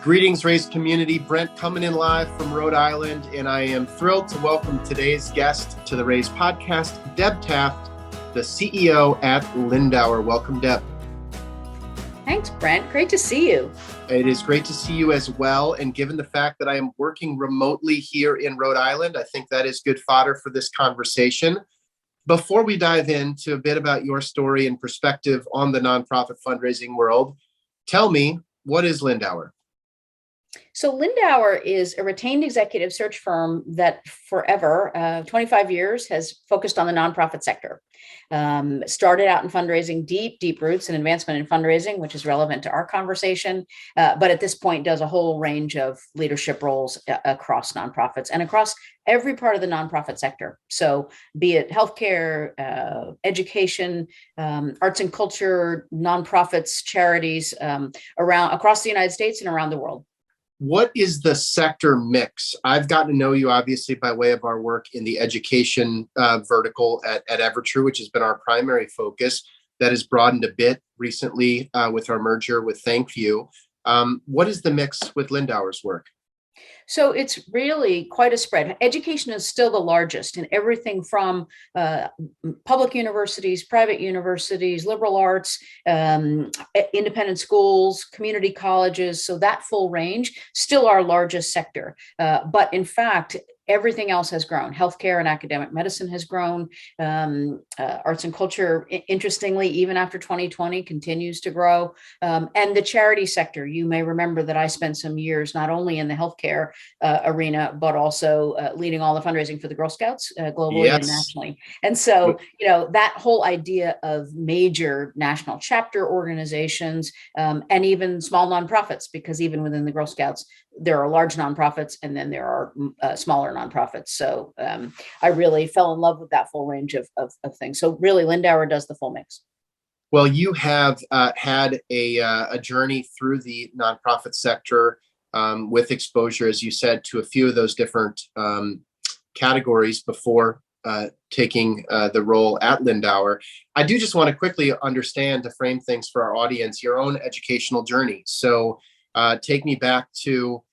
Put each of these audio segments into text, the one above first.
Greetings, Race community. Brent coming in live from Rhode Island, and I am thrilled to welcome today's guest to the Race podcast, Deb Taft, the CEO at Lindauer. Welcome, Deb. Thanks, Brent. Great to see you. It is great to see you as well. And given the fact that I am working remotely here in Rhode Island, I think that is good fodder for this conversation. Before we dive into a bit about your story and perspective on the nonprofit fundraising world, tell me, what is Lindauer? So Lindauer is a retained executive search firm that forever, 25 years, has focused on the nonprofit sector. Started out in fundraising, deep roots and advancement in fundraising, which is relevant to our conversation. But at this point does a whole range of leadership roles across nonprofits and across every part of the nonprofit sector. So be it healthcare, education, arts and culture, nonprofits, charities across the United States and around the world. What is the sector mix? I've gotten to know you obviously by way of our work in the education vertical at Evertrue, which has been our primary focus. That has broadened a bit recently with our merger with ThankView. What is the mix with Lindauer's work? So it's really quite a spread. Education is still the largest in everything from public universities, private universities, liberal arts, independent schools, community colleges. So that full range, still our largest sector. But in fact, everything else has grown. Healthcare and academic medicine has grown. Arts and culture, interestingly, even after 2020, continues to grow. And the charity sector, you may remember that I spent some years not only in the healthcare arena, but also leading all the fundraising for the Girl Scouts globally and nationally. And so, that whole idea of major national chapter organizations and even small nonprofits, because even within the Girl Scouts, there are large nonprofits and then there are smaller nonprofits. So I really fell in love with that full range of things. So really, Lindauer does the full mix. Well, you have had a journey through the nonprofit sector with exposure, as you said, to a few of those different categories before taking the role at Lindauer. I do just want to quickly understand, to frame things for our audience, your own educational journey. So take me back to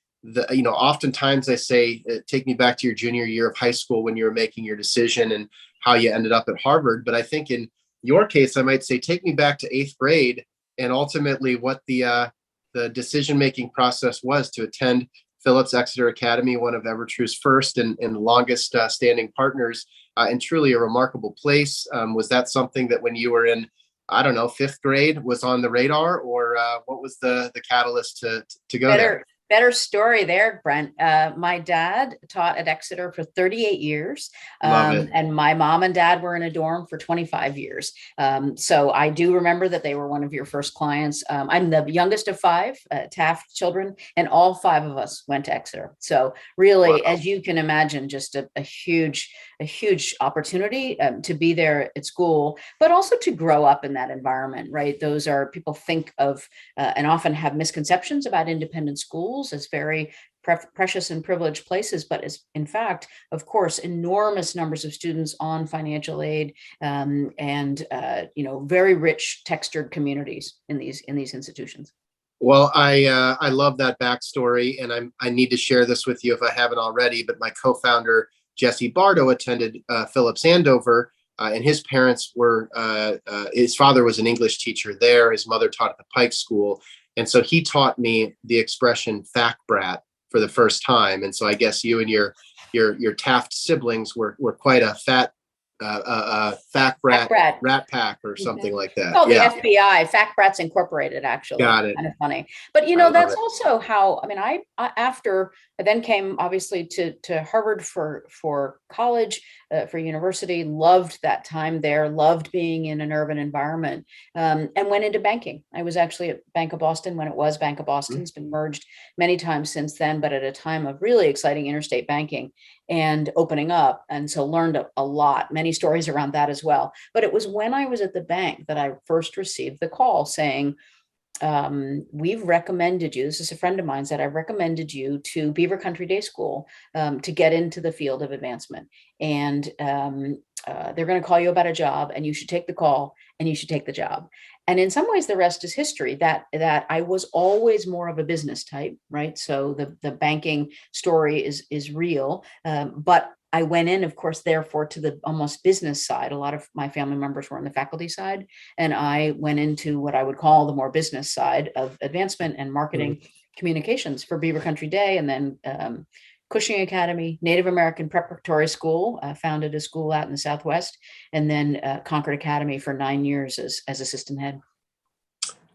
oftentimes I say, take me back to your junior year of high school when you were making your decision and how you ended up at Harvard. But I think in your case, I might say, take me back to eighth grade and ultimately what the decision-making process was to attend Phillips Exeter Academy, one of Evertrue's first and longest standing partners, and truly a remarkable place. Was that something that when you were in, I don't know, fifth grade was on the radar, or what was the catalyst to go there? Better story there, Brent. My dad taught at Exeter for 38 years, and my mom and dad were in a dorm for 25 years. So I do remember that they were one of your first clients. I'm the youngest of five Taft children, and all five of us went to Exeter. So really, as you can imagine, just a huge opportunity to be there at school, but also to grow up in that environment, right? Those are, people think of and often have misconceptions about independent schools as very precious and privileged places, but as in fact, of course, enormous numbers of students on financial aid and very rich textured communities in these institutions. Well, I love that backstory, and I need to share this with you if I haven't already. But my co-founder Jesse Bardo attended Phillips Andover, and his parents were. His father was an English teacher there. His mother taught at the Pike School. And so he taught me the expression "fact brat" for the first time. And so I guess you and your Taft siblings were quite a fact brat rat pack or something like that. Oh, the FBI, Fact Brats Incorporated, actually. Got it. Kind of funny. But that's also how, I after I then came obviously to Harvard for college, for university, loved that time there, loved being in an urban environment, and went into banking. I was actually at Bank of Boston when it was Bank of Boston. It's been merged many times since then, but at a time of really exciting interstate banking and opening up. And so learned a lot, many stories around that as well. But it was when I was at the bank that I first received the call saying, we've recommended you, this is a friend of mine said, I've recommended you to Beaver Country Day School to get into the field of advancement. And they're going to call you about a job and you should take the call and you should take the job. And in some ways, the rest is history. That I was always more of a business type, right? So the banking story is real, but I went in, of course, therefore, to the almost business side. A lot of my family members were on the faculty side, and I went into what I would call the more business side of advancement and marketing communications for Beaver Country Day, and then Cushing Academy, Native American Preparatory School, founded a school out in the Southwest, and then Concord Academy for 9 years as assistant head.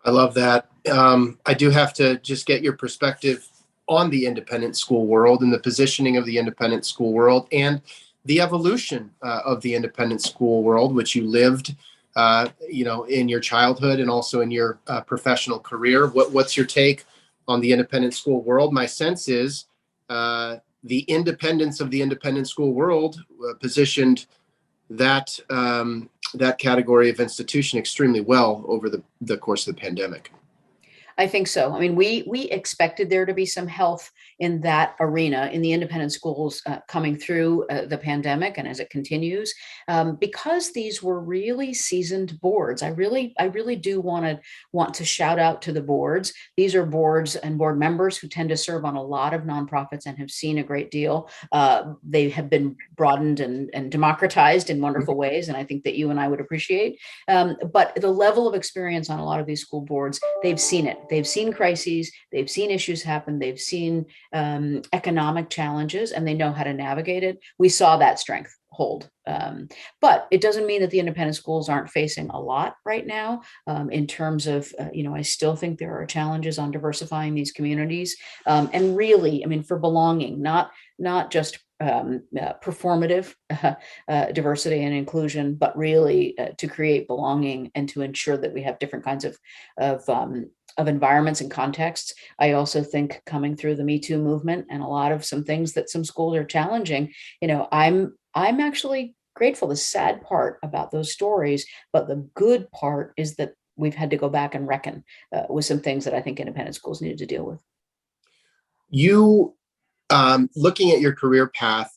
I love that. I do have to just get your perspective on the independent school world and the positioning of the independent school world and the evolution of the independent school world, which you lived, in your childhood and also in your professional career. What's your take on the independent school world? My sense is the independence of the independent school world positioned that that category of institution extremely well over the course of the pandemic. I think so. I mean, we expected there to be some health in that arena in the independent schools coming through the pandemic and as it continues, because these were really seasoned boards. I really do want to shout out to the boards. These are boards and board members who tend to serve on a lot of nonprofits and have seen a great deal. They have been broadened and democratized in wonderful ways, and I think that you and I would appreciate. But the level of experience on a lot of these school boards, they've seen it. They've seen crises, they've seen issues happen, they've seen economic challenges, and they know how to navigate it. We saw that strength hold. But it doesn't mean that the independent schools aren't facing a lot right now in terms of, I still think there are challenges on diversifying these communities. And really, I mean, for belonging, not just performative diversity and inclusion, but really to create belonging and to ensure that we have different kinds of environments and contexts. I also think coming through the Me Too movement and a lot of some things that some schools are challenging, I'm actually grateful. The sad part about those stories, but the good part is that we've had to go back and reckon with some things that I think independent schools needed to deal with. You, looking at your career path,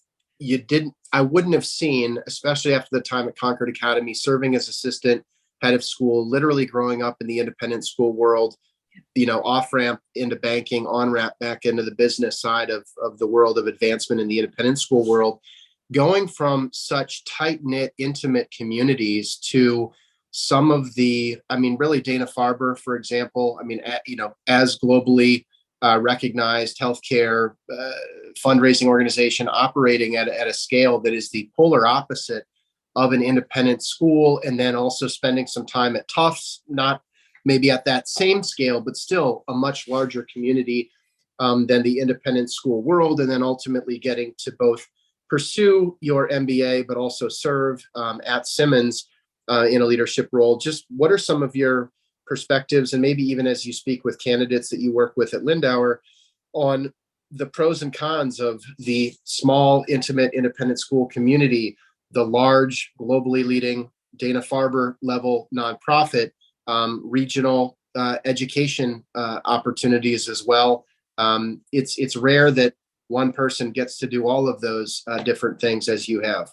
I wouldn't have seen, especially after the time at Concord Academy, serving as assistant head of school, literally growing up in the independent school world, off ramp into banking, on ramp back into the business side of the world of advancement in the independent school world, going from such tight knit, intimate communities to some of really Dana-Farber, for example, as globally recognized healthcare fundraising organization operating at a scale that is the polar opposite of an independent school, and then also spending some time at Tufts, not maybe at that same scale, but still a much larger community than the independent school world, and then ultimately getting to both pursue your MBA, but also serve at Simmons in a leadership role. Just what are some of your perspectives, and maybe even as you speak with candidates that you work with at Lindauer, on the pros and cons of the small, intimate, independent school community, the large, globally leading Dana-Farber level nonprofit, regional education opportunities as well. It's rare that one person gets to do all of those different things as you have.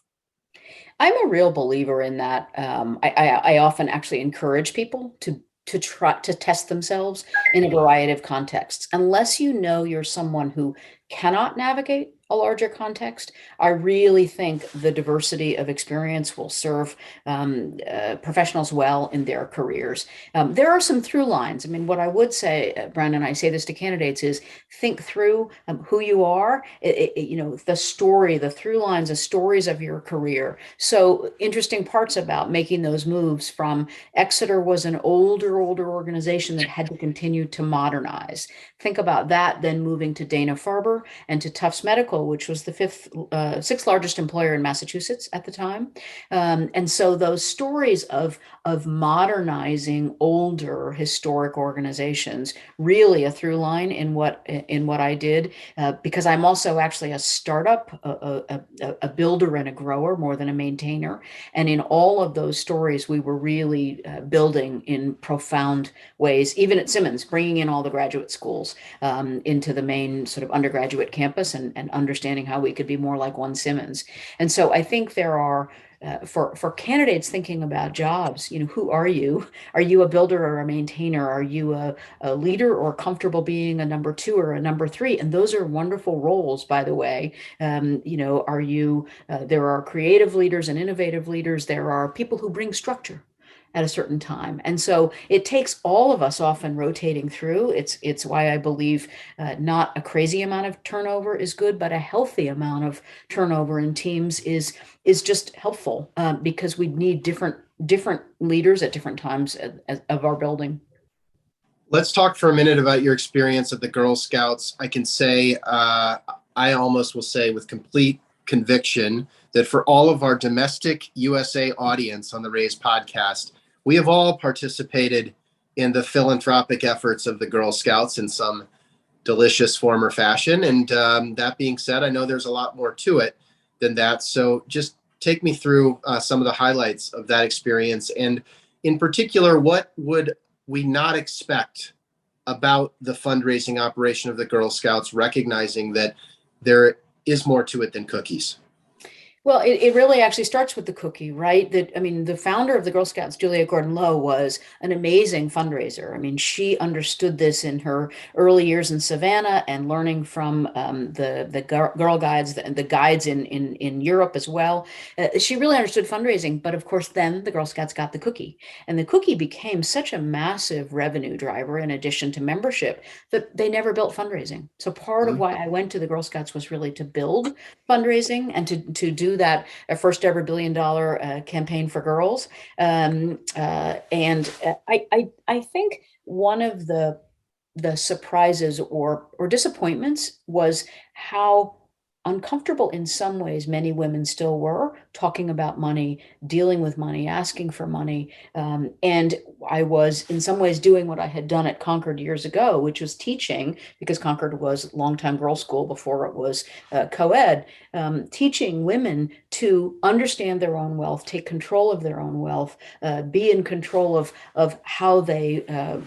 I'm a real believer in that. I often actually encourage people to try to test themselves in a variety of contexts. Unless you're someone who cannot navigate a larger context, I really think the diversity of experience will serve professionals well in their careers. There are some through lines. I mean, what I would say, Brandon, I say this to candidates, is think through who you are, the story, the through lines, the stories of your career. So interesting parts about making those moves from Exeter was an older organization that had to continue to modernize. Think about that, then moving to Dana-Farber and to Tufts Medical, which was the sixth largest employer in Massachusetts at the time. And so those stories of modernizing older historic organizations, really a through line in what I did, because I'm also actually a startup, a builder and a grower more than a maintainer. And in all of those stories, we were really building in profound ways, even at Simmons, bringing in all the graduate schools into the main sort of undergraduate graduate campus and understanding how we could be more like one Simmons. And so I think there are, for candidates thinking about jobs, who are you? Are you a builder or a maintainer? Are you a leader or comfortable being a number two or a number three? And those are wonderful roles, by the way. Are you, there are creative leaders and innovative leaders. There are people who bring structure at a certain time. And so it takes all of us often rotating through. It's why I believe not a crazy amount of turnover is good, but a healthy amount of turnover in teams is just helpful, because we need different leaders at different times of our building. Let's talk for a minute about your experience at the Girl Scouts. I can say, I almost will say with complete conviction that for all of our domestic USA audience on the Raise podcast, we have all participated in the philanthropic efforts of the Girl Scouts in some delicious form or fashion. And that being said, I know there's a lot more to it than that. So just take me through some of the highlights of that experience. And in particular, what would we not expect about the fundraising operation of the Girl Scouts, recognizing that there is more to it than cookies? Well, it really actually starts with the cookie, right? The founder of the Girl Scouts, Julia Gordon Low, was an amazing fundraiser. I mean, she understood this in her early years in Savannah and learning from the Girl Guides and the guides in Europe as well. She really understood fundraising, but of course, then the Girl Scouts got the cookie, and the cookie became such a massive revenue driver in addition to membership that they never built fundraising. So part of why I went to the Girl Scouts was really to build fundraising and to do that first ever $1 billion campaign for girls. I think one of the surprises or disappointments was how uncomfortable in some ways many women still were talking about money, dealing with money, asking for money. And I was in some ways doing what I had done at Concord years ago, which was teaching, because Concord was longtime girls' school before it was co-ed, teaching women to understand their own wealth, take control of their own wealth, be in control of how they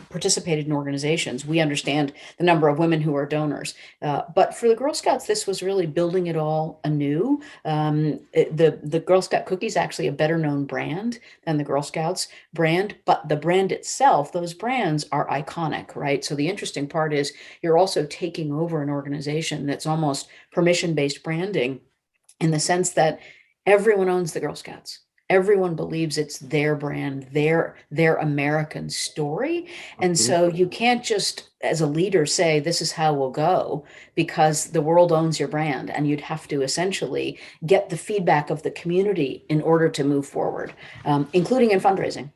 participated in organizations. We understand the number of women who are donors. But for the Girl Scouts, this was really building it all anew. The Girl Scout cookie is actually a better known brand than the Girl Scouts brand, but the brand itself, those brands are iconic, right? So the interesting part is you're also taking over an organization that's almost permission-based branding, in the sense that everyone owns the Girl Scouts. Everyone believes it's their brand, their American story. And so you can't just, as a leader, say, this is how we'll go, because the world owns your brand, and you'd have to essentially get the feedback of the community in order to move forward, including in fundraising.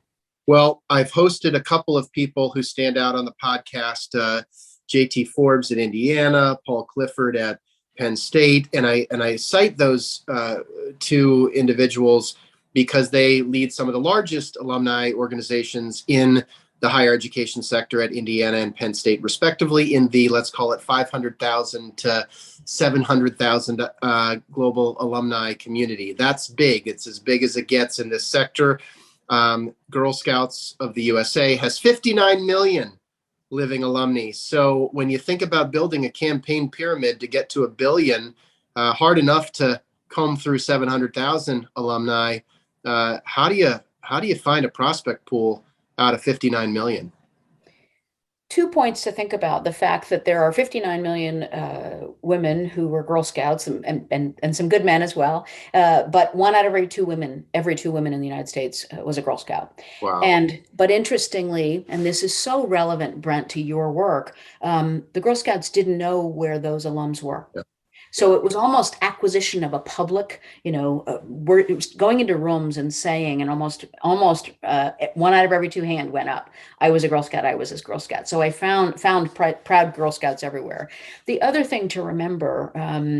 Well, I've hosted a couple of people who stand out on the podcast, JT Forbes at Indiana, Paul Clifford at Penn State. And I cite those two individuals because they lead some of the largest alumni organizations in the higher education sector at Indiana and Penn State, respectively, in the, let's call it 500,000 to 700,000 global alumni community. That's big. It's as big as it gets in this sector. Girl Scouts of the USA has 59 million living alumni. So when you think about building a campaign pyramid to get to $1 billion, hard enough to comb through 700,000 alumni. How do you find a prospect pool out of 59 million? 2 points to think about: the fact that there are 59 million women who were Girl Scouts, and some good men as well. But one out of every two women in the United States was a Girl Scout. Wow. But interestingly, and this is so relevant, Brent, to your work, the Girl Scouts didn't know where those alums were. Yeah. So it was almost acquisition of a public, it was going into rooms and saying, and almost one out of every two hand went up. I was a Girl Scout. I was this Girl Scout. So I found proud Girl Scouts everywhere. The other thing to remember,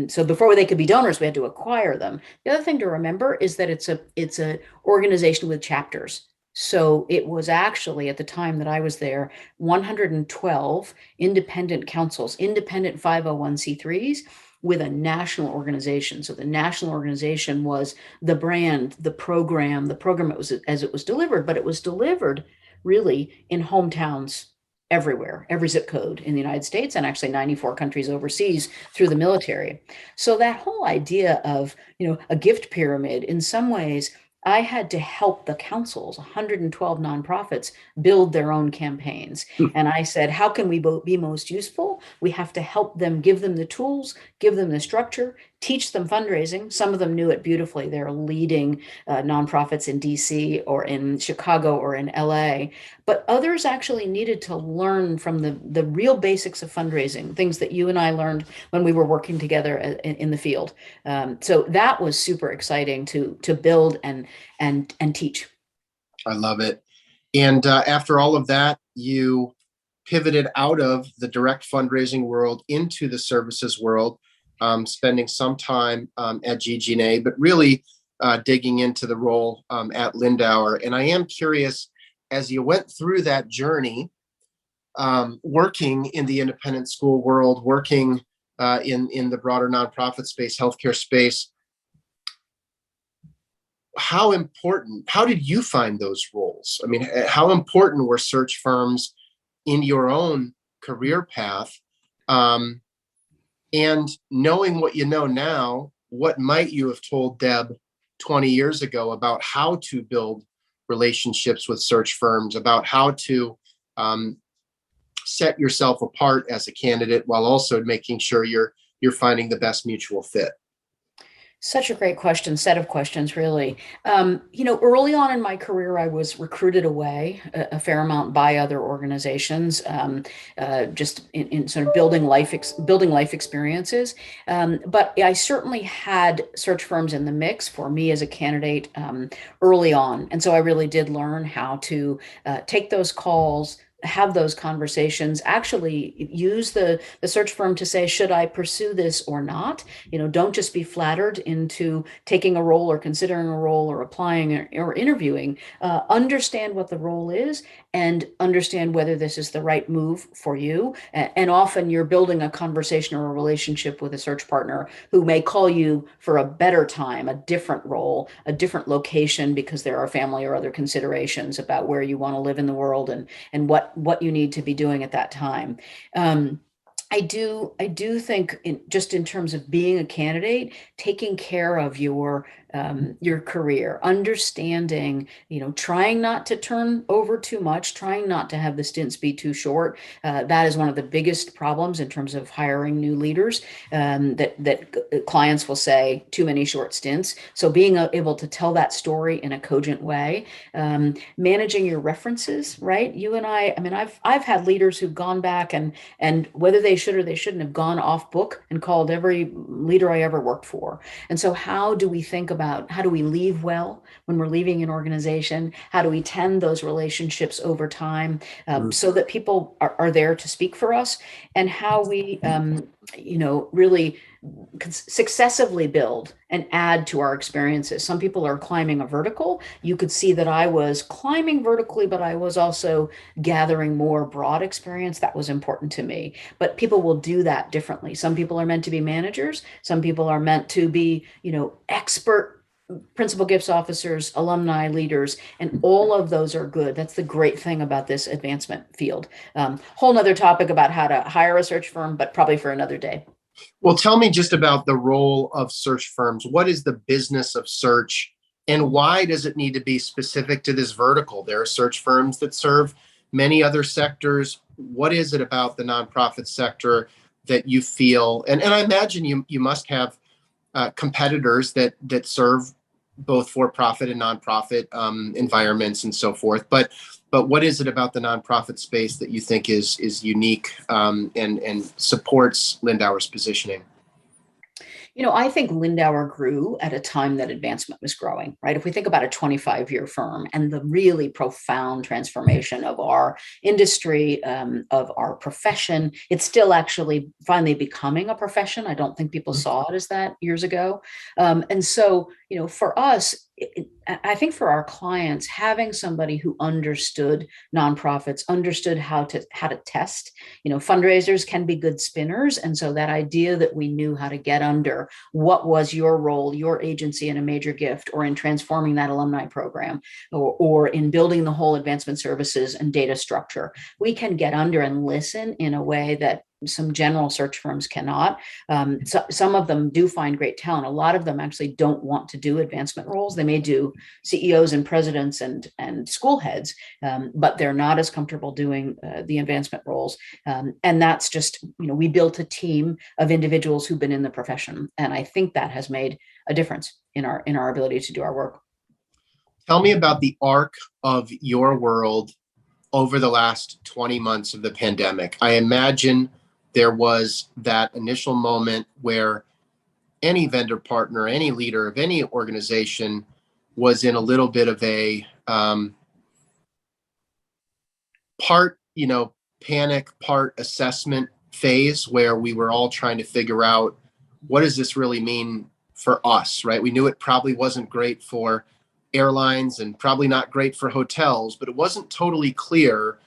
so before they could be donors, we had to acquire them. The other thing to remember is that it's a organization with chapters. So it was actually, at the time that I was there, 112 independent councils, independent 501c3s, with a national organization. So the national organization was the brand, the program it was as it was delivered, but it was delivered really in hometowns everywhere, every zip code in the United States, and actually 94 countries overseas through the military. So that whole idea of, a gift pyramid, in some ways, I had to help the councils, 112 nonprofits, build their own campaigns. And I said, how can we be most useful? We have to help them, give them the tools, give them the structure, teach them fundraising. Some of them knew it beautifully. They're leading nonprofits in DC or in Chicago or in LA. But others actually needed to learn from the real basics of fundraising, things that you and I learned when we were working together in the field. So that was super exciting to build and teach. I love it. And after all of that, you pivoted out of the direct fundraising world into the services world, spending some time at GG&A, but really digging into the role at Lindauer. And I am curious, as you went through that journey, working in the independent school world, working in the broader nonprofit space, healthcare space, how did you find those roles? I mean, how important were search firms in your own career path? And knowing what you know now, what might you have told Deb 20 years ago about how to build relationships with search firms, about how to set yourself apart as a candidate while also making sure you're finding the best mutual fit? Such a great set of questions, really. Early on in my career, I was recruited away a fair amount by other organizations, just in sort of building life experiences. But I certainly had search firms in the mix for me as a candidate early on. And so I really did learn how to take those calls, have those conversations, actually use the search firm to say, should I pursue this or not? Don't just be flattered into taking a role or considering a role or applying or interviewing. Understand what the role is and understand whether this is the right move for you. And often you're building a conversation or a relationship with a search partner who may call you for a better time, a different role, a different location, because there are family or other considerations about where you want to live in the world and what you need to be doing at that time. I do think just in terms of being a candidate, taking care of your career, understanding, trying not to turn over too much, trying not to have the stints be too short. That is one of the biggest problems in terms of hiring new leaders, that clients will say too many short stints. So being able to tell that story in a cogent way, managing your references, right? You and I mean, I've had leaders who've gone back and whether they should or they shouldn't have gone off book and called every leader I ever worked for. And so how do we think about how do we leave well when we're leaving an organization? How do we tend those relationships over time so that people are there to speak for us? And how we, really successively build and add to our experiences. Some people are climbing a vertical. You could see that I was climbing vertically, but I was also gathering more broad experience. That was important to me. But people will do that differently. Some people are meant to be managers. Some people are meant to be, expert principal gifts officers, alumni leaders, and all of those are good. That's the great thing about this advancement field. Whole nother topic about how to hire a search firm, but probably for another day. Well, tell me just about the role of search firms. What is the business of search, and why does it need to be specific to this vertical? There are search firms that serve many other sectors. What is it about the nonprofit sector that you feel, and I imagine you must have competitors that serve both for-profit and nonprofit environments and so forth. But what is it about the nonprofit space that you think is unique and supports Lindauer's positioning? I think Lindauer grew at a time that advancement was growing, right? If we think about a 25-year firm and the really profound transformation of our industry, of our profession, it's still actually finally becoming a profession. I don't think people saw it as that years ago. And so, for us, I think for our clients, having somebody who understood nonprofits, understood how to test, fundraisers can be good spinners. And so that idea that we knew how to get under what was your role, your agency in a major gift, or in transforming that alumni program, or in building the whole advancement services and data structure, we can get under and listen in a way that some general search firms cannot. So some of them do find great talent. A lot of them actually don't want to do advancement roles. They may do CEOs and presidents and school heads, but they're not as comfortable doing the advancement roles. And that's just, we built a team of individuals who've been in the profession. And I think that has made a difference in our ability to do our work. Tell me about the arc of your world over the last 20 months of the pandemic. I imagine there was that initial moment where any vendor partner, any leader of any organization was in a little bit of a part, panic, part assessment phase where we were all trying to figure out, what does this really mean for us, right? We knew it probably wasn't great for airlines and probably not great for hotels, but it wasn't totally clear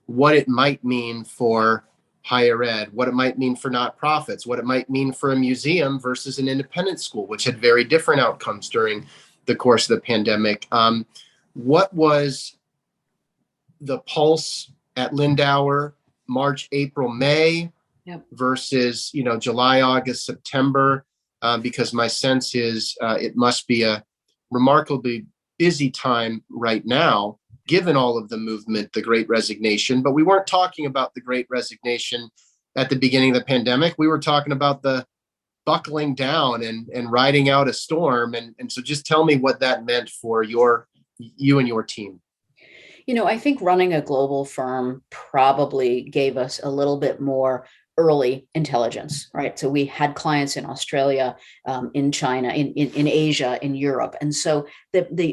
what it might mean for higher ed, what it might mean for nonprofits, what it might mean for a museum versus an independent school, which had very different outcomes during the course of the pandemic. What was the pulse at Lindauer, March, April, May, versus, July, August, September? Because my sense is it must be a remarkably busy time right now, given all of the movement, the Great Resignation. But we weren't talking about the Great Resignation at the beginning of the pandemic. We were talking about the buckling down and riding out a storm. And so just tell me what that meant for you and your team. I think running a global firm probably gave us a little bit more early intelligence, right? So we had clients in Australia, in China, in Asia, in Europe. And so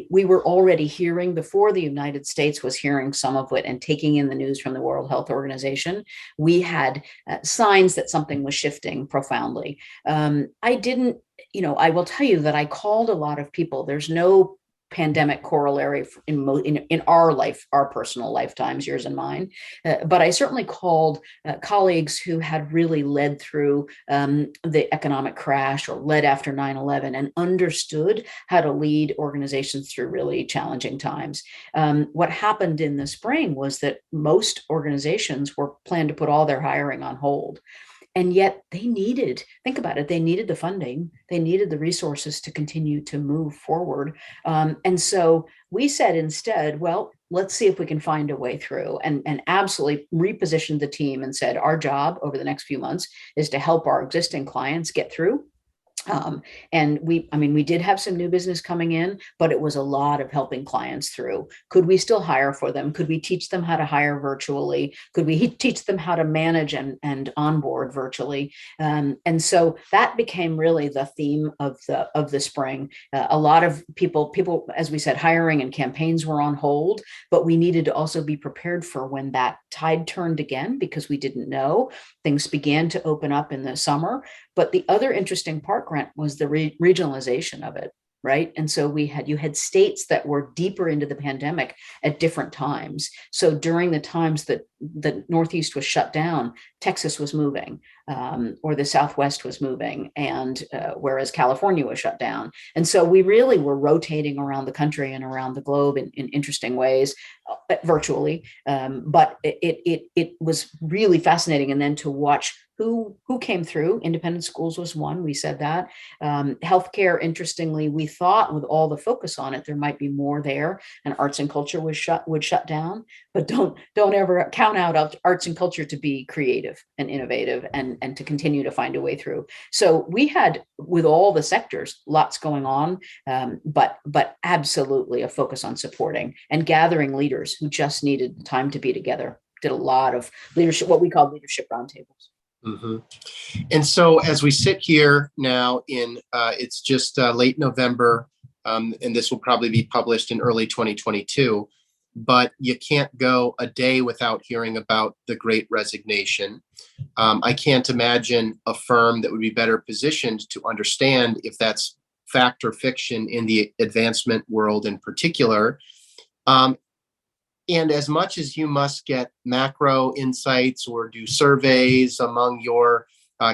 we were already hearing, before the United States was hearing some of it and taking in the news from the World Health Organization, we had signs that something was shifting profoundly. I will tell you that I called a lot of people. There's no pandemic corollary in our life, our personal lifetimes, yours and mine. But I certainly called colleagues who had really led through the economic crash or led after 9/11 and understood how to lead organizations through really challenging times. What happened in the spring was that most organizations were planned to put all their hiring on hold. And yet think about it, they needed the funding, they needed the resources to continue to move forward. And so we said instead, well, let's see if we can find a way through, and absolutely repositioned the team and said, our job over the next few months is to help our existing clients get through. And we did have some new business coming in, but it was a lot of helping clients through. Could we still hire for them? Could we teach them how to hire virtually? Could we teach them how to manage and onboard virtually? And so that became really the theme of the spring. A lot of people, as we said, hiring and campaigns were on hold, but we needed to also be prepared for when that tide turned again, because we didn't know. Things began to open up in the summer. But the other interesting part, Grant, was the regionalization of it, right? And so you had states that were deeper into the pandemic at different times. So during the times that the Northeast was shut down, Texas was moving, or the Southwest was moving, and whereas California was shut down. And so we really were rotating around the country and around the globe in interesting ways, virtually. But it was really fascinating. And then to watch who came through. Independent schools was one. We said that. Healthcare, interestingly, we thought with all the focus on it, there might be more there, and arts and culture would shut down. But don't ever count out arts and culture to be creative and innovative and to continue to find a way through. So we had, with all the sectors, lots going on, but absolutely a focus on supporting and gathering leaders who just needed time to be together. Did a lot of leadership, what we call leadership roundtables. Mm-hmm. And so as we sit here now it's just late November, and this will probably be published in early 2022, but you can't go a day without hearing about the Great Resignation. I can't imagine a firm that would be better positioned to understand if that's fact or fiction in the advancement world in particular. And as much as you must get macro insights or do surveys among your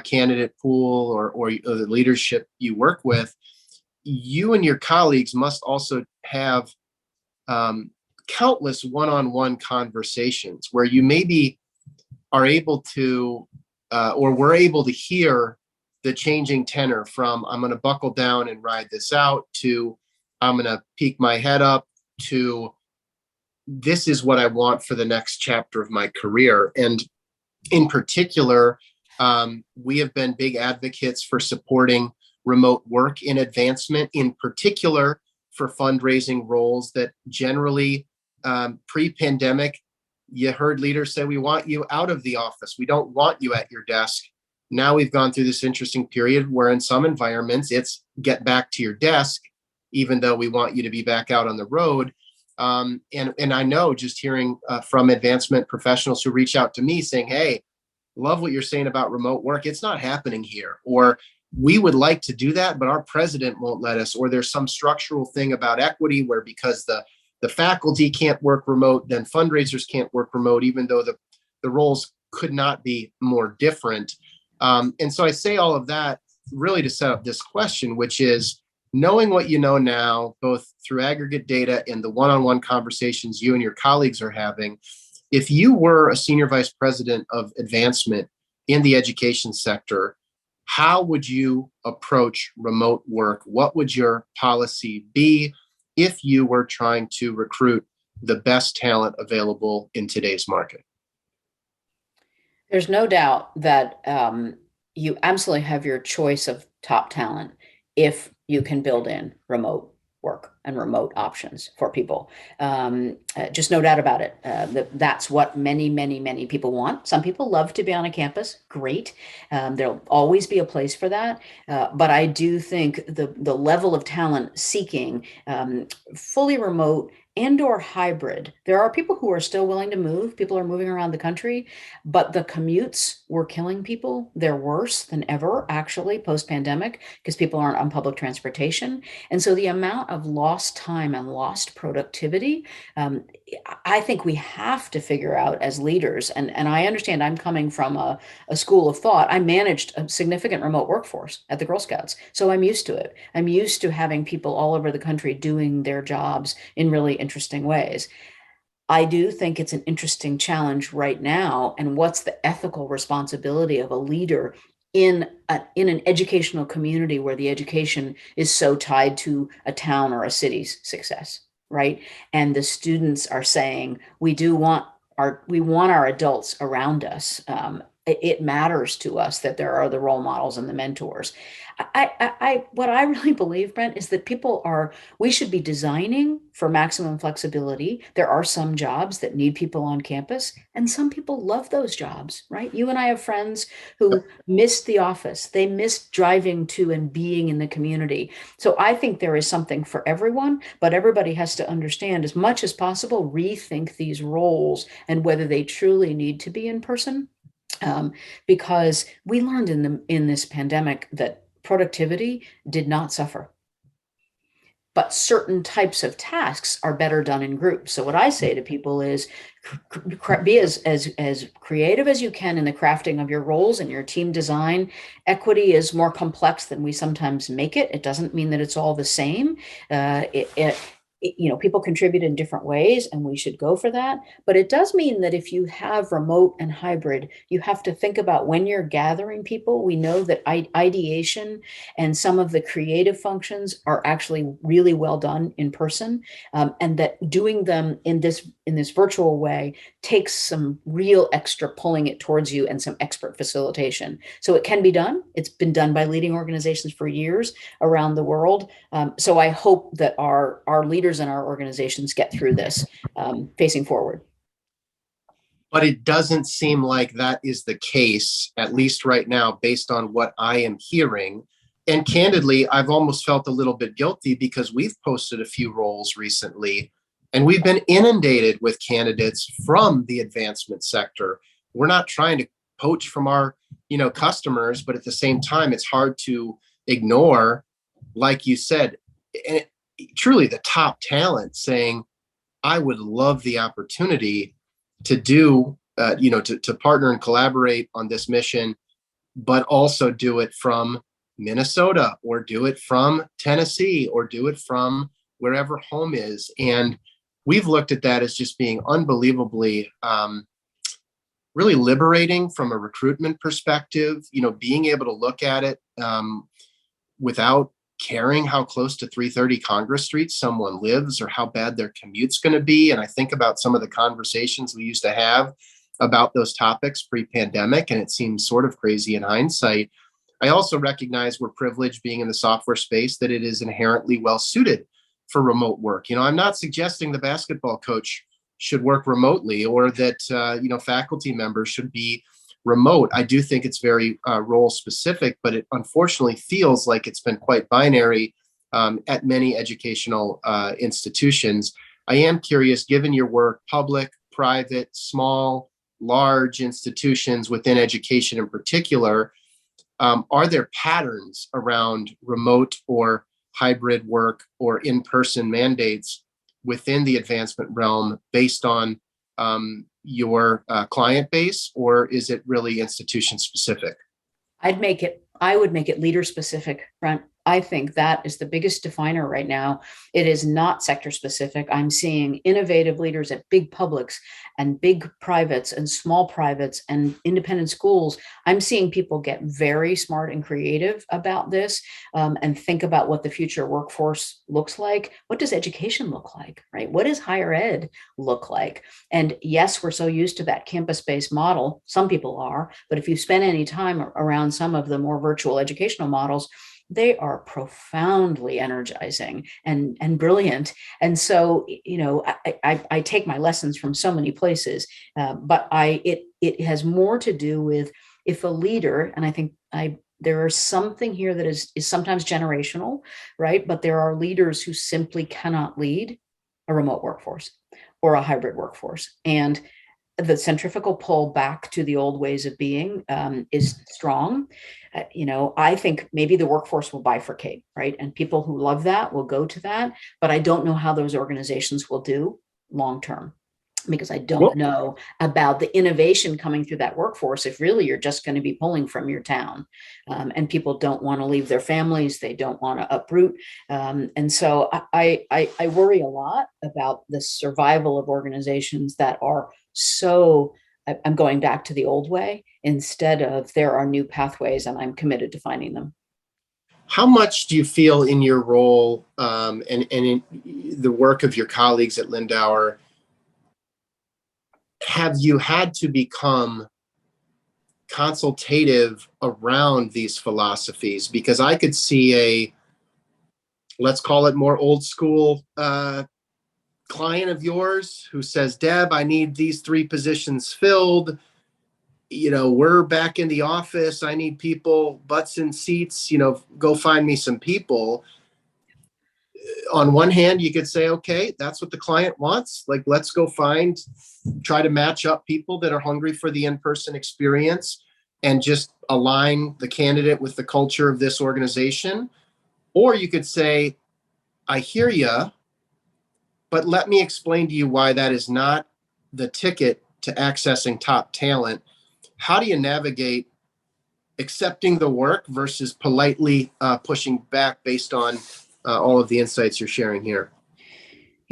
candidate pool or the leadership you work with, you and your colleagues must also have countless one-on-one conversations where you maybe are able to, or we're able to hear the changing tenor from I'm going to buckle down and ride this out to I'm going to peek my head up to this is what I want for the next chapter of my career. And in particular, we have been big advocates for supporting remote work in advancement, in particular for fundraising roles that generally pre-pandemic, you heard leaders say, we want you out of the office. We don't want you at your desk. Now we've gone through this interesting period where in some environments, it's get back to your desk, even though we want you to be back out on the road. And I know just hearing from advancement professionals who reach out to me saying, hey, love what you're saying about remote work. It's not happening here. Or we would like to do that, but our president won't let us. Or there's some structural thing about equity where because the faculty can't work remote, then fundraisers can't work remote, even though the roles could not be more different. And so I say all of that really to set up this question, which is knowing what you know now, both through aggregate data and the one-on-one conversations you and your colleagues are having. If you were a senior vice president of advancement in the education sector, how would you approach remote work? What would your policy be if you were trying to recruit the best talent available in today's market? There's no doubt that you absolutely have your choice of top talent if you can build in remote work and remote options for people. Just no doubt about it. That's what many, many, many people want. Some people love to be on a campus. Great. There'll always be a place for that. But I do think the level of talent seeking fully remote and or hybrid. There are people who are still willing to move. People are moving around the country, but the commutes were killing people. They're worse than ever, actually, post-pandemic, because people aren't on public transportation. And so the amount of lost time and lost productivity, I think we have to figure out as leaders, and I understand I'm coming from a school of thought. I managed a significant remote workforce at the Girl Scouts, so I'm used to it. I'm used to having people all over the country doing their jobs in really interesting ways. I do think it's an interesting challenge right now. And what's the ethical responsibility of a leader in an educational community where the education is so tied to a town or a city's success, right? And the students are saying, we want our adults around us. It matters to us that there are the role models and the mentors. What I really believe, Brent, is that we should be designing for maximum flexibility. There are some jobs that need people on campus, and some people love those jobs, right? You and I have friends who miss the office. They miss driving to and being in the community. So I think there is something for everyone, but everybody has to understand as much as possible, rethink these roles and whether they truly need to be in person. Because we learned in this pandemic that productivity did not suffer. But certain types of tasks are better done in groups. So what I say to people is be as creative as you can in the crafting of your roles and your team design. Equity is more complex than we sometimes make it. It doesn't mean that it's all the same. People contribute in different ways, and we should go for that. But it does mean that if you have remote and hybrid, you have to think about when you're gathering people. We know that ideation and some of the creative functions are actually really well done in person, and that doing them in this virtual way takes some real extra pulling it towards you and some expert facilitation. So it can be done. It's been done by leading organizations for years around the world. So I hope that our leaders and our organizations get through this facing forward. But it doesn't seem like that is the case, at least right now, based on what I am hearing. And candidly, I've almost felt a little bit guilty because we've posted a few roles recently and we've been inundated with candidates from the advancement sector. We're not trying to poach from our, customers, but at the same time, it's hard to ignore like you said, and truly the top talent saying, I would love the opportunity to do, to partner and collaborate on this mission, but also do it from Minnesota or do it from Tennessee or do it from wherever home is. And we've looked at that as just being unbelievably really liberating from a recruitment perspective, being able to look at it without caring how close to 330 Congress Street someone lives or how bad their commute's going to be. And I think about some of the conversations we used to have about those topics pre-pandemic, and it seems sort of crazy in hindsight. I also recognize we're privileged being in the software space, that it is inherently well suited for remote work. I'm not suggesting the basketball coach should work remotely or that, faculty members should be remote. I do think it's very role specific, but it unfortunately feels like it's been quite binary at many educational institutions. I am curious, given your work, public, private, small, large institutions within education in particular, are there patterns around remote or hybrid work or in-person mandates within the advancement realm based on your client base, or is it really institution specific? I would make it leader specific, Brent. I think that is the biggest definer right now. It is not sector specific. I'm seeing innovative leaders at big publics and big privates and small privates and independent schools. I'm seeing people get very smart and creative about this and think about what the future workforce looks like. What does education look like, right? What does higher ed look like? And yes, we're so used to that campus-based model. Some people are, but if you spend any time around some of the more virtual educational models, they are profoundly energizing and brilliant. And so, I take my lessons from so many places, but it has more to do with if a leader, and I think there is something here that is sometimes generational, right? But there are leaders who simply cannot lead a remote workforce or a hybrid workforce. And the centrifugal pull back to the old ways of being is strong. I think maybe the workforce will bifurcate, right? And people who love that will go to that. But I don't know how those organizations will do long term, because I don't know about the innovation coming through that workforce if really you're just going to be pulling from your town. And people don't want to leave their families. They don't want to uproot. And so I worry a lot about the survival of organizations that are I'm going back to the old way instead of there are new pathways and I'm committed to finding them. How much do you feel in your role and in the work of your colleagues at Lindauer, have you had to become consultative around these philosophies? Because I could see let's call it more old school client of yours who says, Deb, I need these 3 positions filled. We're back in the office. I need people, butts in seats, go find me some people. On one hand, you could say, okay, that's what the client wants. Like, let's go try to match up people that are hungry for the in-person experience and just align the candidate with the culture of this organization. Or you could say, I hear you, but let me explain to you why that is not the ticket to accessing top talent. How do you navigate accepting the work versus politely pushing back based on all of the insights you're sharing here?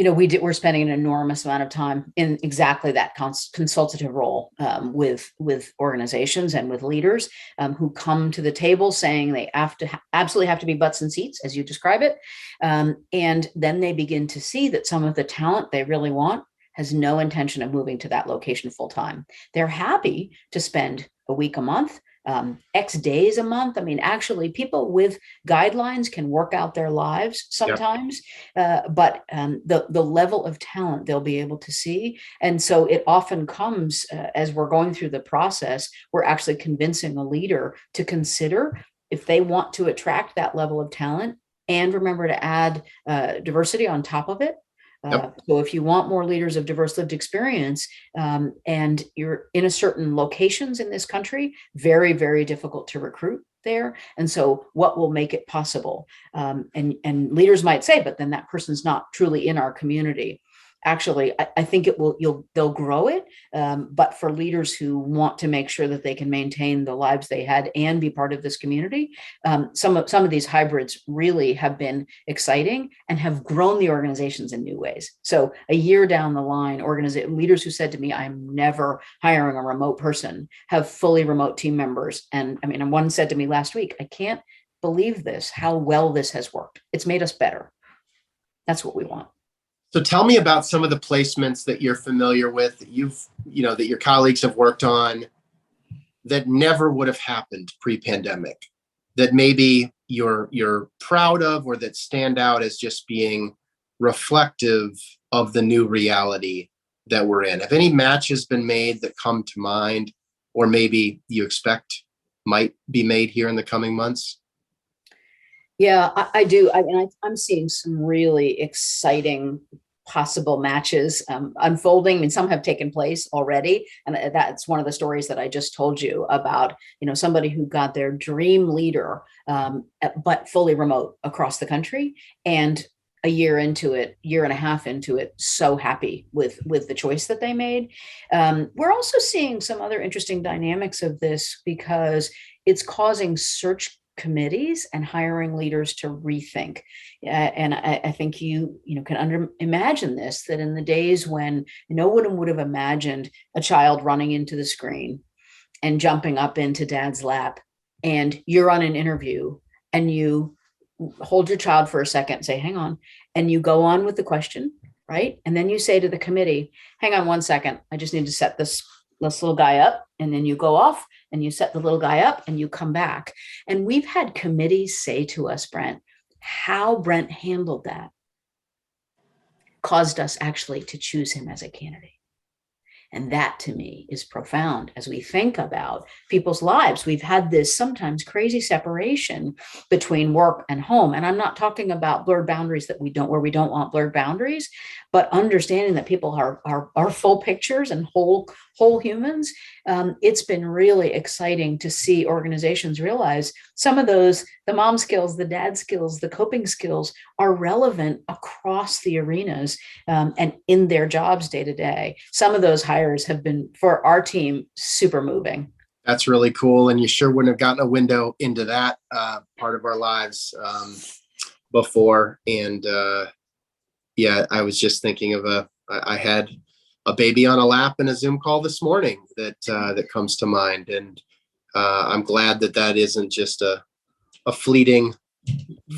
We're spending an enormous amount of time in exactly that consultative role with organizations and with leaders who come to the table saying they absolutely have to be butts and seats, as you describe it. And then they begin to see that some of the talent they really want has no intention of moving to that location full time. They're happy to spend a week a month, X days a month. I mean, actually, people with guidelines can work out their lives sometimes, but the level of talent they'll be able to see. And so it often comes as we're going through the process, we're actually convincing a leader to consider if they want to attract that level of talent and remember to add diversity on top of it. So if you want more leaders of diverse lived experience and you're in a certain locations in this country, very, very difficult to recruit there. And so what will make it possible? And leaders might say, but then that person's not truly in our community. Actually, I think they'll grow it. But for leaders who want to make sure that they can maintain the lives they had and be part of this community, some of these hybrids really have been exciting and have grown the organizations in new ways. So a year down the line, leaders who said to me, I'm never hiring a remote person, have fully remote team members. And I mean, one said to me last week, I can't believe this, how well this has worked. It's made us better. That's what we want. So tell me about some of the placements that you're familiar with, that that your colleagues have worked on, that never would have happened pre-pandemic, that maybe you're proud of, or that stand out as just being reflective of the new reality that we're in. Have any matches been made that come to mind, or maybe you expect might be made here in the coming months? Yeah, I do. I'm seeing some really exciting possible matches unfolding. I mean, some have taken place already, and that's one of the stories that I just told you about. Somebody who got their dream leader, but fully remote across the country, and a year and a half into it, so happy with the choice that they made. We're also seeing some other interesting dynamics of this, because it's causing search committees and hiring leaders to rethink. And I think you can imagine this, that in the days when no one would have imagined a child running into the screen and jumping up into dad's lap, and you're on an interview and you hold your child for a second and say, hang on, and you go on with the question, right? And then you say to the committee, hang on one second, I just need to set this little guy up. And then you go off and you set the little guy up and you come back. And we've had committees say to us, Brent, how Brent handled that caused us actually to choose him as a candidate. And that, to me, is profound as we think about people's lives. We've had this sometimes crazy separation between work and home. And I'm not talking about blurred boundaries where we don't want blurred boundaries, but understanding that people are full pictures and whole humans. It's been really exciting to see organizations realize some of those, the mom skills, the dad skills, the coping skills, are relevant across the arenas and in their jobs day to day. Some of those hires have been, for our team, super moving. That's really cool. And you sure wouldn't have gotten a window into that part of our lives before. And yeah, I was just thinking of I had a baby on a lap in a Zoom call this morning that comes to mind. And I'm glad that isn't just a fleeting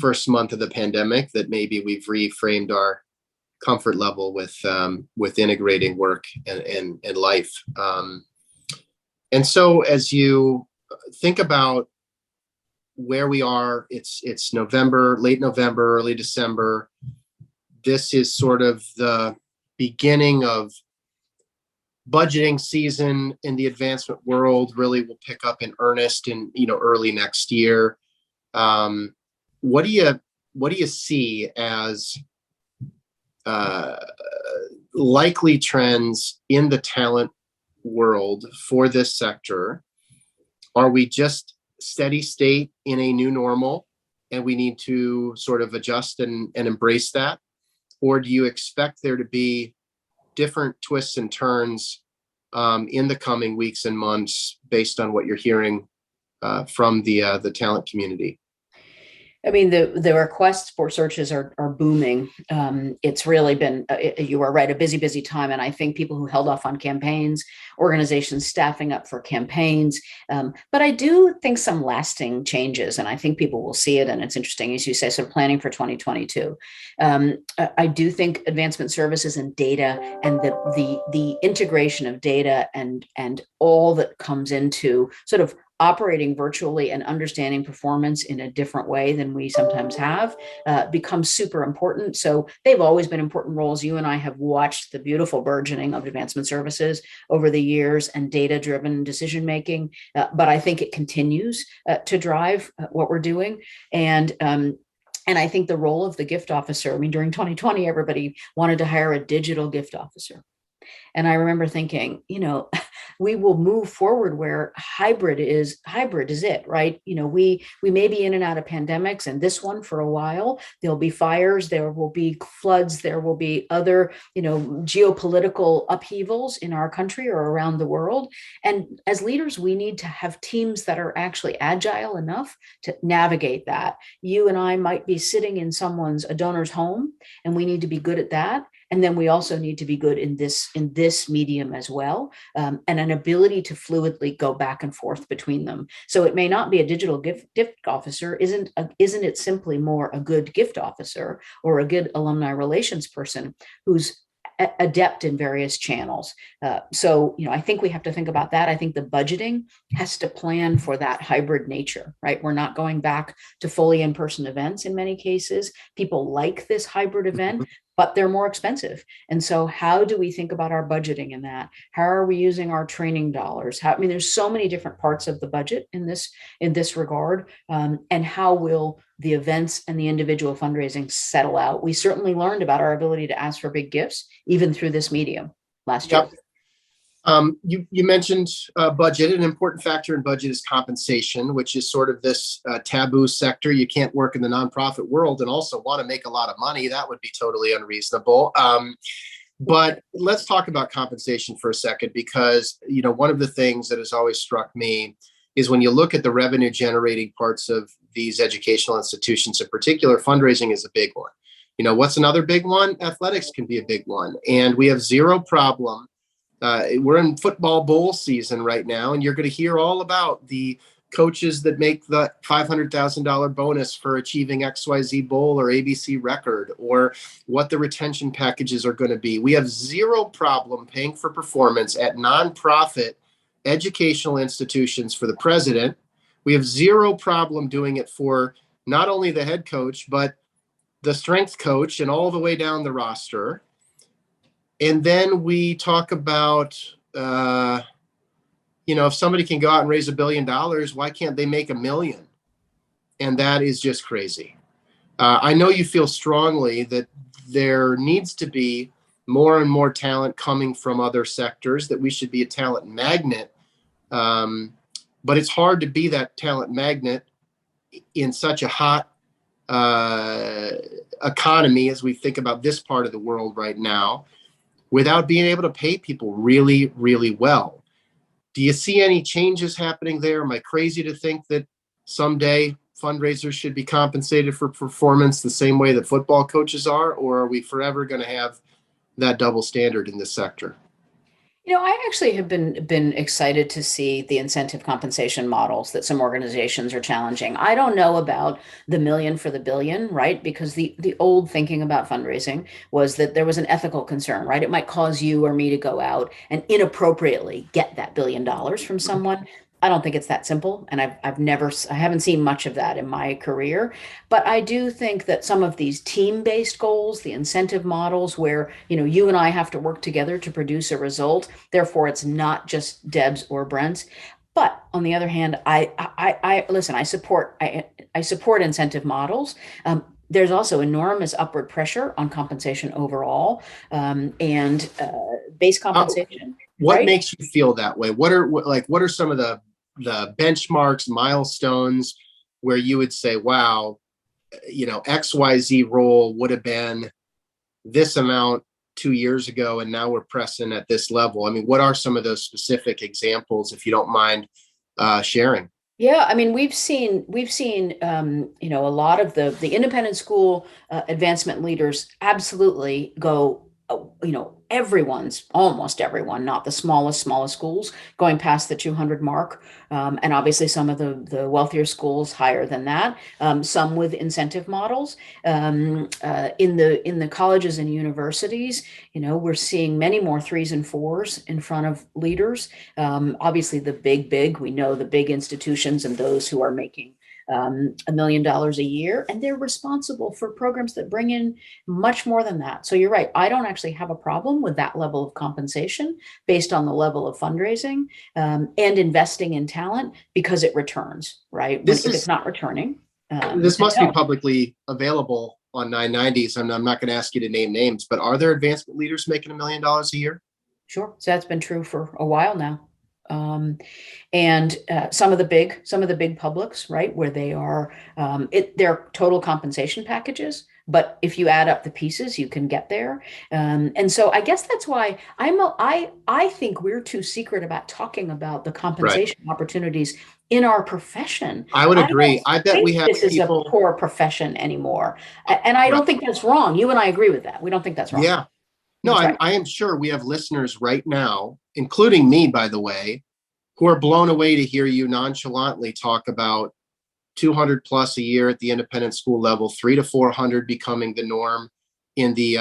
first month of the pandemic, that maybe we've reframed our comfort level with integrating work and life. And so as you think about where we are, it's November, late November, early December. This is sort of the beginning of budgeting season in the advancement world. Really will pick up in earnest in early next year. What do you see as likely trends in the talent world for this sector? Are we just steady state in a new normal, and we need to sort of adjust and embrace that? Or do you expect there to be different twists and turns in the coming weeks and months based on what you're hearing from the talent community? I mean, the requests for searches are booming. It's really been, you are right, a busy time. And I think people who held off on campaigns, organizations staffing up for campaigns. But I do think some lasting changes, and I think people will see it. And it's interesting, as you say, sort of planning for 2022. I do think advancement services and data and the integration of data and all that comes into sort of operating virtually and understanding performance in a different way than we sometimes have becomes super important. So they've always been important roles. You and I have watched the beautiful burgeoning of advancement services over the years and data-driven decision-making, but I think it continues to drive what we're doing. And I think the role of the gift officer, I mean, during 2020, everybody wanted to hire a digital gift officer. And I remember thinking, we will move forward where hybrid is it, right? We may be in and out of pandemics, and this one for a while. There'll be fires, there will be floods, there will be other, geopolitical upheavals in our country or around the world. And as leaders, we need to have teams that are actually agile enough to navigate that. You and I might be sitting in a donor's home, and we need to be good at that. And then we also need to be good in this medium as well, and an ability to fluidly go back and forth between them. So it may not be a digital gift officer. Isn't it simply more a good gift officer or a good alumni relations person who's adept in various channels? So I think we have to think about that. I think the budgeting has to plan for that hybrid nature, right? We're not going back to fully in-person events in many cases. People like this hybrid event, but they're more expensive. And so how do we think about our budgeting in that? How are we using our training dollars? There's so many different parts of the budget in this regard. And how will the events and the individual fundraising settle out? We certainly learned about our ability to ask for big gifts, even through this medium last year. You mentioned budget. An important factor in budget is compensation, which is sort of this taboo sector. You can't work in the nonprofit world and also want to make a lot of money. That would be totally unreasonable. But let's talk about compensation for a second, because one of the things that has always struck me is when you look at the revenue generating parts of these educational institutions, in particular, fundraising is a big one. What's another big one? Athletics can be a big one, and we have zero problem. We're in football bowl season right now, and you're going to hear all about the coaches that make the $500,000 bonus for achieving XYZ bowl or ABC record, or what the retention packages are going to be. We have zero problem paying for performance at nonprofit educational institutions for the president. We have zero problem doing it for not only the head coach, but the strength coach and all the way down the roster. And then we talk about, if somebody can go out and raise $1 billion, why can't they make $1 million? And that is just crazy. I know you feel strongly that there needs to be more and more talent coming from other sectors, that we should be a talent magnet. But it's hard to be that talent magnet in such a hot economy as we think about this part of the world right now, without being able to pay people really, really well. Do you see any changes happening there? Am I crazy to think that someday fundraisers should be compensated for performance the same way that football coaches are? Or are we forever going to have that double standard in this sector? I actually have been excited to see the incentive compensation models that some organizations are challenging. I don't know about the million for the billion, right? Because the old thinking about fundraising was that there was an ethical concern, right? It might cause you or me to go out and inappropriately get that $1 billion from someone. I don't think it's that simple, and I haven't seen much of that in my career. But I do think that some of these team-based goals, the incentive models, where you and I have to work together to produce a result, therefore it's not just Debs or Brent. But on the other hand, I listen. I support incentive models. There's also enormous upward pressure on compensation overall, and base compensation. What right? makes you feel that way? What are some of the benchmarks, milestones where you would say, wow, XYZ role would have been this amount 2 years ago, and now we're pressing at this level? What are some of those specific examples, if you don't mind sharing? Yeah, we've seen a lot of the independent school advancement leaders absolutely go, almost everyone, not the smallest schools, going past the 200 mark. And obviously some of the wealthier schools higher than that, some with incentive models. In the colleges and universities, we're seeing many more 3s and 4s in front of leaders. Obviously the big, we know the big institutions and those who are making $1 million a year, and they're responsible for programs that bring in much more than that. So you're right. I don't actually have a problem with that level of compensation based on the level of fundraising and investing in talent, because it returns, right? If it's not returning. This must be publicly available on 990s. I'm not going to ask you to name names, but are there advancement leaders making $1 million a year? Sure. So that's been true for a while now. And some of the big publics, right, where they are, they're total compensation packages. But if you add up the pieces, you can get there. And so I guess that's why I think we're too secret about talking about the Right. compensation opportunities in our profession. I would I don't agree. I bet we think have this is a people. poor profession anymore. And I Right. don't think that's wrong. You and I agree with that. We don't think that's wrong. Yeah. No, That's right. I am sure we have listeners right now, including me, by the way, who are blown away to hear you nonchalantly talk about 200 plus a year at the independent school level, 300 to 400 becoming the norm in the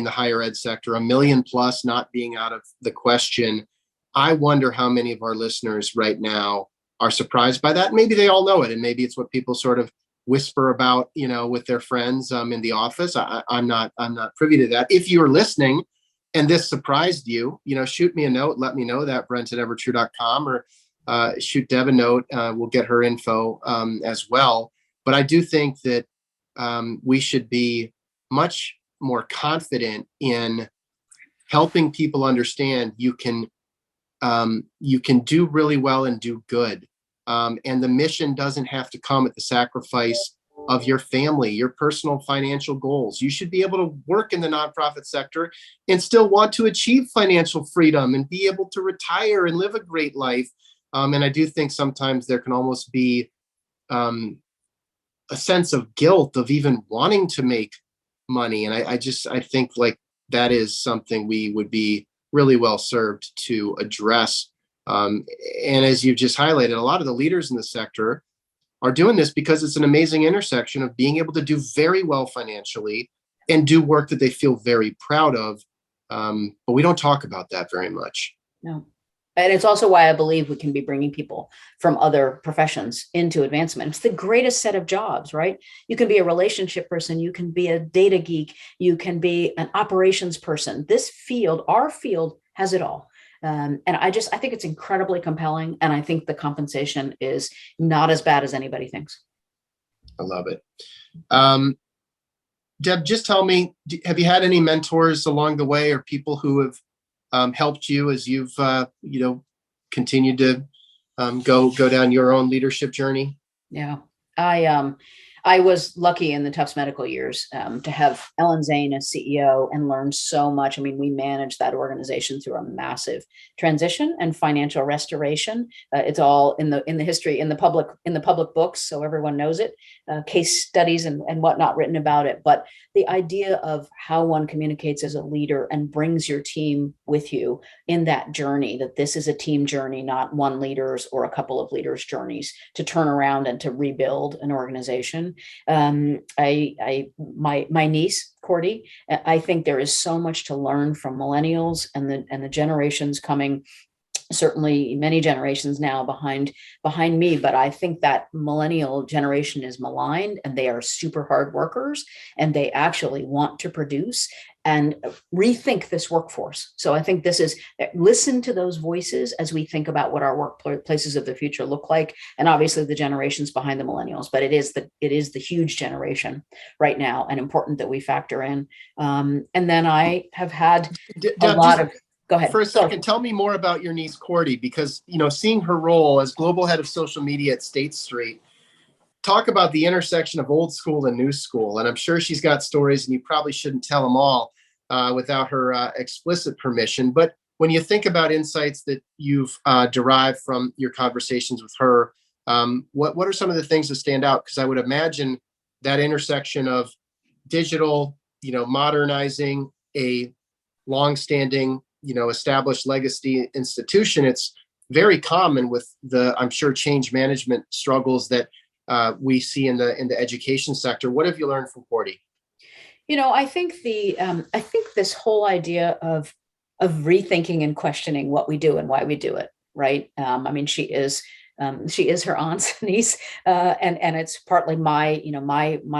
higher ed sector, a million plus not being out of the question. I wonder how many of our listeners right now are surprised by that. Maybe they all know it, and maybe it's what people sort of whisper about, with their friends in the office. I'm not privy to that. If you're listening and this surprised you, shoot me a note. Let me know that, Brent at evertrue.com, or shoot Deb a note. We'll get her info as well. But I do think that we should be much more confident in helping people understand you can do really well and do good. And the mission doesn't have to come at the sacrifice of your family, your personal financial goals. You should be able to work in the nonprofit sector and still want to achieve financial freedom and be able to retire and live a great life. And I do think sometimes there can almost be a sense of guilt of even wanting to make money. And I think like that is something we would be really well served to address. And as you've just highlighted, a lot of the leaders in the sector are doing this because it's an amazing intersection of being able to do very well financially and do work that they feel very proud of. But we don't talk about that very much. No. And it's also why I believe we can be bringing people from other professions into advancement. It's the greatest set of jobs, right? You can be a relationship person. You can be a data geek. You can be an operations person. This field, our field, has it all. And I think it's incredibly compelling. And I think the compensation is not as bad as anybody thinks. I love it. Deb, just tell me, have you had any mentors along the way or people who have helped you as you've continued to go down your own leadership journey? Yeah, I was lucky in the Tufts medical years to have Ellen Zane as CEO and learn so much. I mean, we managed that organization through a massive transition and financial restoration. It's all in the history, in the public books, so everyone knows it. Case studies and whatnot written about it. But the idea of how one communicates as a leader and brings your team with you in that journey, that this is a team journey, not one leader's or a couple of leaders' journeys to turn around and to rebuild an organization. My niece, Cordy, I think there is so much to learn from millennials and the generations coming, certainly many generations now behind me, but I think that millennial generation is maligned, and they are super hard workers, and they actually want to produce and rethink this workforce. So I think this is, listen to those voices as we think about what our workplaces of the future look like, and obviously the generations behind the millennials, but it is the huge generation right now, and important that we factor in. And then I have had a lot of. Go ahead. For a second, tell me more about your niece, Cordy, because, seeing her role as global head of social media at State Street, talk about the intersection of old school and new school. And I'm sure she's got stories, and you probably shouldn't tell them all without her explicit permission. But when you think about insights that you've derived from your conversations with her, what are some of the things that stand out? Because I would imagine that intersection of digital, modernizing a longstanding, established legacy institution, it's very common with the, I'm sure, change management struggles that we see in the education sector. What have you learned from Cordy? I think I think this whole idea of rethinking and questioning what we do and why we do it, right? I mean, she is her aunt's niece, and it's partly my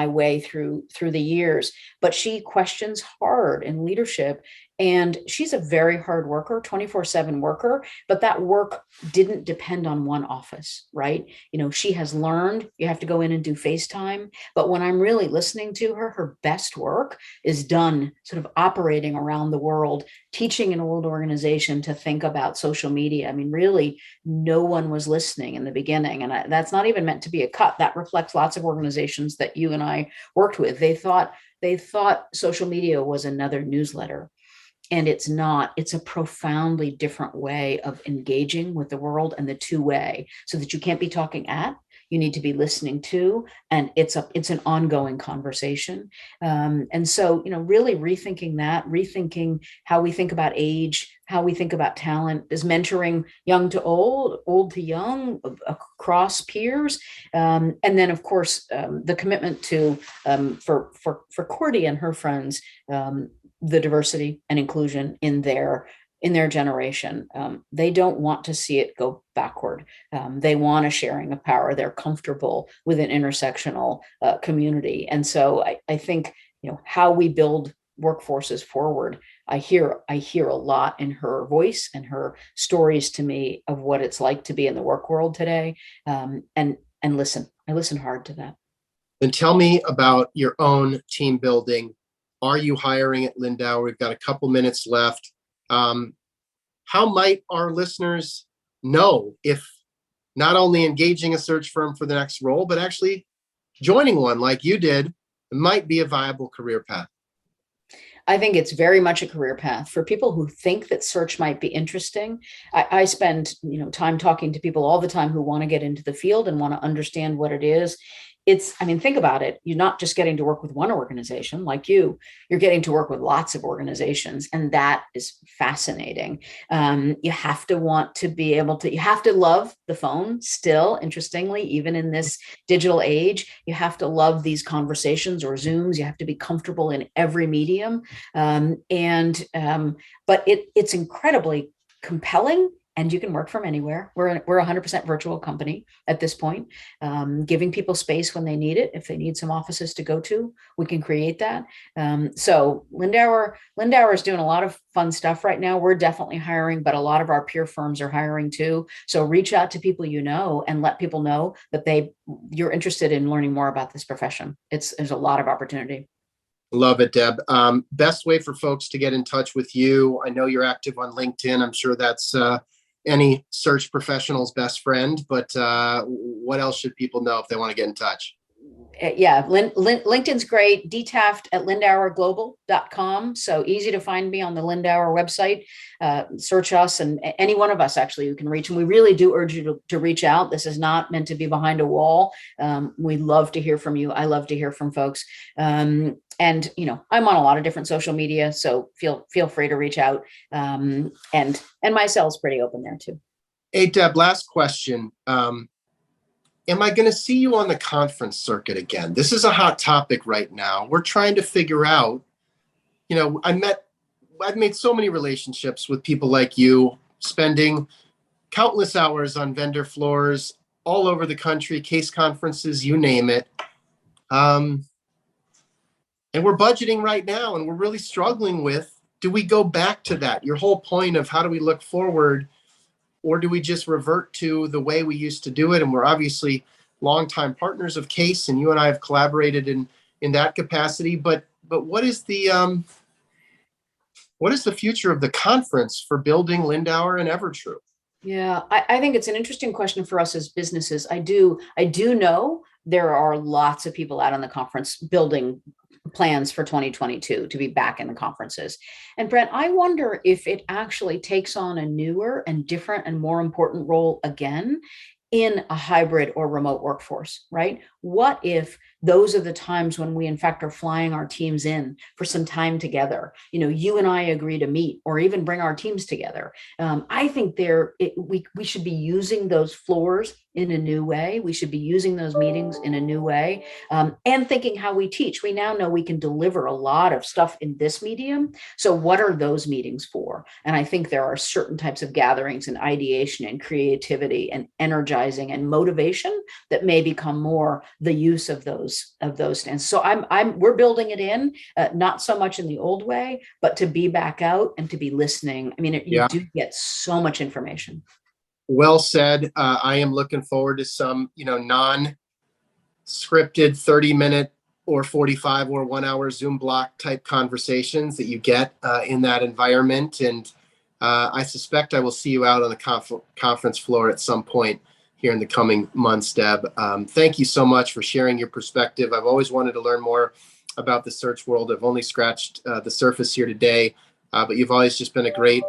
way through the years. But she questions hard in leadership, And she's a very hard worker, 24/7 worker, but that work didn't depend on one office, right? She has learned you have to go in and do FaceTime. But when I'm really listening to her, her best work is done sort of operating around the world, teaching an old organization to think about social media. I mean, really, no one was listening in the beginning. And that's not even meant to be a cut. That reflects lots of organizations that you and I worked with. They thought social media was another newsletter. And it's not. It's a profoundly different way of engaging with the world, and the two-way, so that you can't be talking at, you need to be listening to, and it's an ongoing conversation. And so, really rethinking how we think about age, how we think about talent, is mentoring young to old, old to young, across peers. And then, of course, the commitment to, for Cordy and her friends, the diversity and inclusion in their generation. They don't want to see it go backward. They want a sharing of power. They're comfortable with an intersectional community. And so I think, how we build workforces forward, I hear a lot in her voice and her stories to me of what it's like to be in the work world today. And listen, I listen hard to that. Then tell me about your own team building. Are you hiring at Lindauer? We've got a couple minutes left. How might our listeners know if not only engaging a search firm for the next role, but actually joining one like you did might be a viable career path? I think it's very much a career path for people who think that search might be interesting. I spend time talking to people all the time who want to get into the field and want to understand what it is. Think about it. You're not just getting to work with one organization like you're getting to work with lots of organizations. And that is fascinating. You have to want to be able to, you have to love the phone still, interestingly, even in this digital age. You have to love these conversations or Zooms. You have to be comfortable in every medium. But it's incredibly compelling. And you can work from anywhere. We're a 100% virtual company at this point, giving people space when they need it. If they need some offices to go to, we can create that. So Lindauer is doing a lot of fun stuff right now. We're definitely hiring, but a lot of our peer firms are hiring too. So reach out to people and let people know that you're interested in learning more about this profession. There's a lot of opportunity. Love it, Deb. Best way for folks to get in touch with you. I know you're active on LinkedIn. I'm sure that's any search professional's best friend, but what else should people know if they want to get in touch? Yeah, LinkedIn's great. dtaf@lindauerglobal.com. So easy to find me on the Lindauer website. Search us, and any one of us actually you can reach. And we really do urge you to reach out. This is not meant to be behind a wall. We love to hear from you. I love to hear from folks. And I'm on a lot of different social media, so feel free to reach out. And my cell's pretty open there too. Hey, Deb, last question. Am I going to see you on the conference circuit again? This is a hot topic right now. We're trying to figure out, I've made so many relationships with people like you, spending countless hours on vendor floors all over the country, case conferences, you name it. And we're budgeting right now, and we're really struggling with, do we go back to that? Your whole point of how do we look forward, or do we just revert to the way we used to do it? And we're obviously longtime partners of CASE, and you and I have collaborated in that capacity. But what is the future of the conference for building Lindauer and Evertrue? Yeah, I think it's an interesting question for us as businesses. I do know there are lots of people out on the conference building plans for 2022 to be back in the conferences. And Brent, I wonder if it actually takes on a newer and different and more important role again in a hybrid or remote workforce, right? What if those are the times when we in fact are flying our teams in for some time together? You and I agree to meet or even bring our teams together. I think we should be using those floors in a new way. We should be using those meetings in a new way, and thinking how we teach. We now know we can deliver a lot of stuff in this medium. So what are those meetings for? And I think there are certain types of gatherings and ideation and creativity and energizing and motivation that may become more the use of those those stands. So we're building it in, not so much in the old way, but to be back out and to be listening. I mean, you do get so much information. Well said. I am looking forward to some, non-scripted 30-minute or 45 or 1 hour Zoom block type conversations that you get in that environment. And I suspect I will see you out on the conference floor at some point here in the coming months, Deb. Thank you so much for sharing your perspective. I've always wanted to learn more about the search world. I've only scratched the surface here today, but you've always just been a great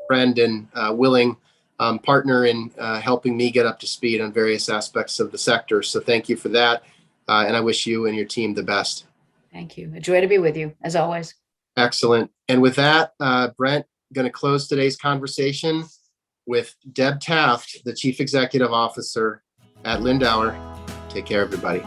friend and willing partner in helping me get up to speed on various aspects of the sector. So thank you for that. And I wish you and your team the best. Thank you. A joy to be with you, as always. Excellent. And with that, Brent, going to close today's conversation with Deb Taft, the Chief Executive Officer at Lindauer. Take care, everybody.